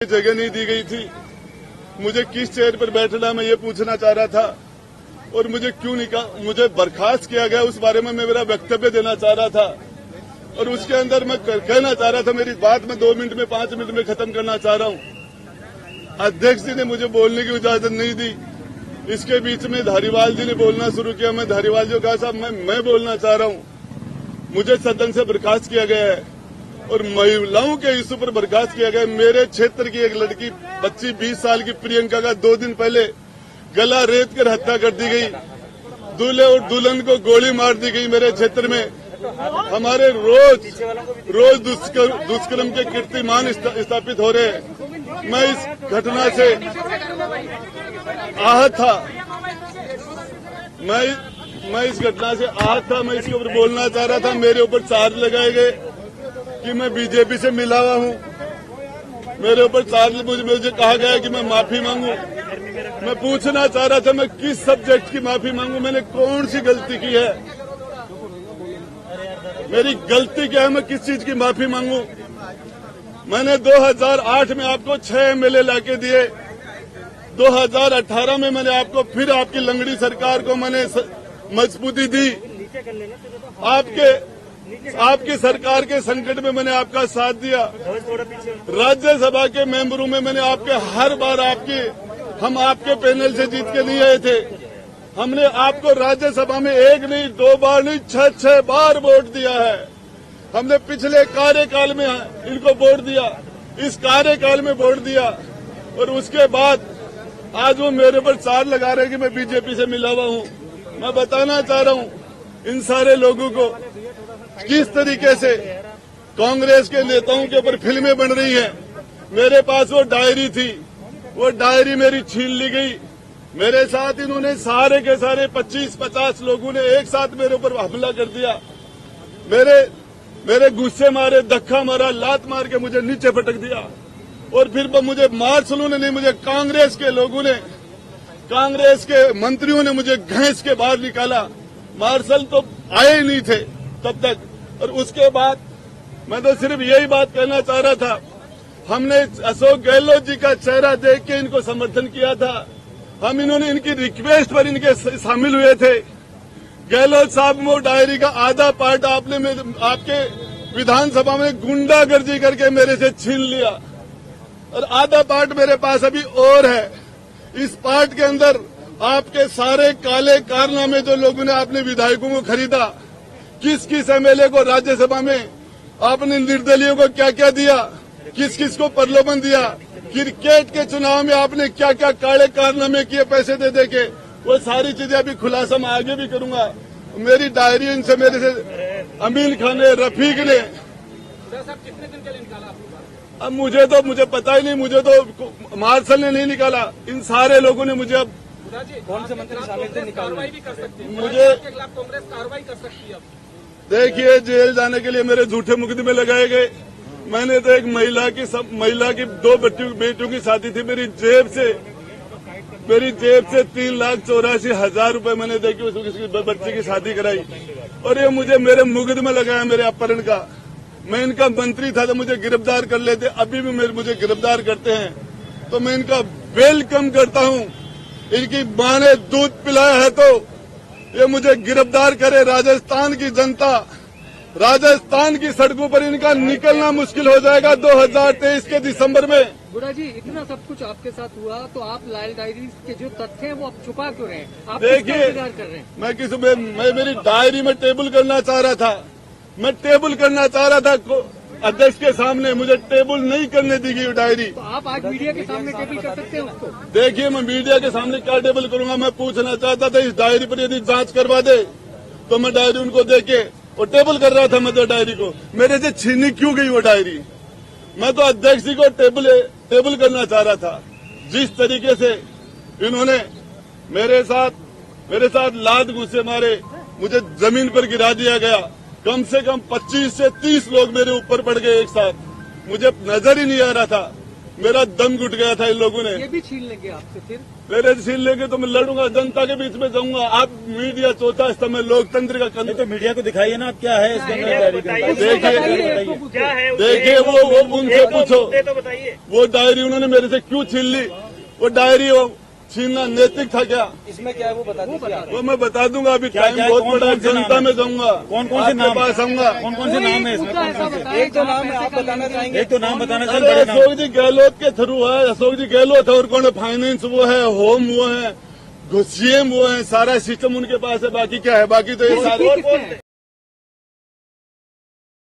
जगह नहीं दी गई थी। मुझे किस चेयर पर बैठना मैं ये पूछना चाह रहा था और मुझे क्यों मुझे बर्खास्त किया गया उस बारे में मैं मेरा वक्तव्य देना चाह रहा था और उसके अंदर मैं कहना चाह रहा था। मेरी बात मैं 2 मिनट में 5 मिनट में खत्म करना चाह रहा हूँ। अध्यक्ष जी ने मुझे बोलने की इजाजत नहीं दी। इसके बीच में धारीवाल जी ने बोलना शुरू किया। मैं धारीवाल जी को कहा साहब मैं बोलना चाह रहा हूँ। मुझे सदन से बर्खास्त किया गया है और महिलाओं के इशू पर बर्खास्त किया गया। मेरे क्षेत्र की एक लड़की बच्ची 20 साल की प्रियंका का 2 दिन पहले गला रेत कर हत्या कर दी गई। दूल्हे और दुल्हन को गोली मार दी गई। मेरे क्षेत्र में हमारे रोज दुष्कर्म के कीर्तिमान स्थापित हो रहे हैं। मैं इस घटना से आहत था। मैं इस घटना से आहत था। मैं इसके ऊपर बोलना चाह रहा था। मेरे ऊपर चार्ज लगाए गए कि मैं बीजेपी से मिला हुआ हूँ। मेरे ऊपर चार्ज मुझे कहा गया कि मैं माफी मांगू। मैं पूछना चाह रहा था मैं किस सब्जेक्ट की माफी मांगू। मैंने कौन सी गलती की है? मेरी गलती क्या है? मैं किस चीज की माफी मांगू? मैंने 2008 में आपको 6 एमएलए लाके दिए। 2018 में मैंने आपको फिर आपकी लंगड़ी सरकार को मैंने मजबूती दी। आपकी सरकार के संकट में मैंने आपका साथ दिया। राज्यसभा के मेंबरों में मैंने आपके हर बार हम आपके पैनल से जीत के नहीं आए थे। हमने आपको राज्यसभा में 1 नहीं 2 बार नहीं 6 बार वोट दिया है। हमने पिछले कार्यकाल में इनको वोट दिया, इस कार्यकाल में वोट दिया और उसके बाद आज वो मेरे पर चार्ज लगा रहे हैं कि मैं बीजेपी से मिला हुआ हूँ। मैं बताना चाह रहा हूँ इन सारे लोगों को किस तरीके से कांग्रेस के नेताओं के ऊपर फिल्में बन रही हैं। मेरे पास वो डायरी थी, वो डायरी मेरी छीन ली गई। मेरे साथ इन्होंने सारे के सारे 25-50 लोगों ने एक साथ मेरे ऊपर हमला कर दिया। मेरे गुस्से मारे, धक्का मारा, लात मार के मुझे नीचे पटक दिया और फिर मुझे मार्शलों ने नहीं, मुझे कांग्रेस के लोगों ने, कांग्रेस के मंत्रियों ने मुझे घसीट के बाहर निकाला। मार्शल तो आए ही नहीं थे तब तक। और उसके बाद मैं तो सिर्फ यही बात कहना चाह रहा था, हमने अशोक गहलोत जी का चेहरा देख के इनको समर्थन किया था। हम इन्होंने इनकी रिक्वेस्ट पर इनके शामिल हुए थे। गहलोत साहब वो डायरी का आधा पार्ट आपके विधानसभा में गुंडागर्दी करके मेरे से छीन लिया और आधा पार्ट मेरे पास अभी और है। इस पार्ट के अंदर आपके सारे काले कारनामे जो लोगों ने आपने विधायकों को खरीदा, किस किस एमएलए को राज्यसभा में आपने निर्दलीयों को क्या क्या दिया, किस किस को प्रलोभन दिया, क्रिकेट के चुनाव में आपने क्या क्या काले कारनामे किए पैसे दे के, वो सारी चीजें अभी खुलासा मैं आगे भी करूंगा। मेरी डायरी इनसे मेरे से अमीन खान ने, रफीक ने, कितने दिन के लिए निकाला? अब मुझे पता ही नहीं। मुझे तो मार्शल ने नहीं निकाला, इन सारे लोगों ने मुझे। अब कौन से मंत्री शामिल थे? कार्रवाई भी कर सकती है मुझे के खिलाफ कांग्रेस कार्रवाई कर सकती है। देखिए, जेल जाने के लिए मेरे झूठे मुकदमे लगाए गए। मैंने तो एक महिला की 2 बेटियों की शादी थी। मेरी जेब से 3,84,000 रुपए मैंने देके उसको किसी बच्चे की शादी कराई और ये मुझे मेरे मुकदमे लगाया मेरे अपहरण का। मैं इनका मंत्री था तो मुझे गिरफ्तार कर लेते, अभी भी मुझे गिरफ्तार करते हैं तो मैं इनका वेलकम करता हूँ। इनकी मां ने दूध पिलाया है तो ये मुझे गिरफ्तार करे। राजस्थान की जनता, राजस्थान की सड़कों पर इनका निकलना मुश्किल हो जाएगा 2023 के दिसंबर में। बुरा जी, इतना सब कुछ आपके साथ हुआ तो आप लाल डायरी के जो तथ्य हैं वो आप छुपा क्यों रहे हैं? आप देखिए, कर रहे हैं? मैं मेरी डायरी में टेबल करना चाह रहा था। मैं टेबल करना चाह रहा था अध्यक्ष के सामने, मुझे टेबल नहीं करने दी गई डायरी। तो आप आज मीडिया के सामने टेबल कर सकते हैं उसको? देखिए, मैं मीडिया के सामने क्या टेबल करूंगा? मैं पूछना चाहता था इस डायरी पर यदि जांच करवा दे तो मैं डायरी उनको देके और टेबल कर रहा था। मैं तो डायरी को मेरे से छीनी क्यों गई वो डायरी? मैं तो अध्यक्ष जी को टेबल करना चाह रहा था। जिस तरीके से इन्होंने मेरे साथ लात घूंसे मारे, मुझे जमीन पर गिरा दिया गया। कम से कम 25 से 30 लोग मेरे ऊपर पड़ गए एक साथ। मुझे नजर ही नहीं आ रहा था, मेरा दम घुट गया था इन लोगों ने। ये भी छीन लेंगे आपसे फिर? मेरे सील लेके तो मैं लड़ूंगा, जनता के बीच में जाऊंगा। आप मीडिया सोचा था मैं लोकतंत्र का नहीं तो मीडिया को दिखाइए ना, आप क्या है इसके अंदर डायरी के अंदर? देखिए क्या है देखिए वो उनसे पूछो, तो बताइए। वो डायरी उन्होंने मेरे से क्यों छीन ली? वो डायरी छीनना नैतिक था क्या? इसमें क्या है वो बता दीजिए। वो मैं बता दूंगा। अभी क्या- टाइम क्या- बहुत कौन- बड़ा है, कौन से नाम जनता है? में जाऊंगा, कौन कौन से आपके नाम पास आऊंगा। कौन कौन से नाम है इसमें? कौन कौन से? एक दो नाम है, आप बताना चाहेंगे? एक तो नाम बताना चाहिए, अरे बड़े नाम। अशोक जी गहलोत के थ्रू है, अशोक जी गहलोत है, और कौन है? फाइनेंस वो है, होम वो है, सीएम वो है, सारा सिस्टम उनके पास है। बाकी क्या है? बाकी तो ये सारे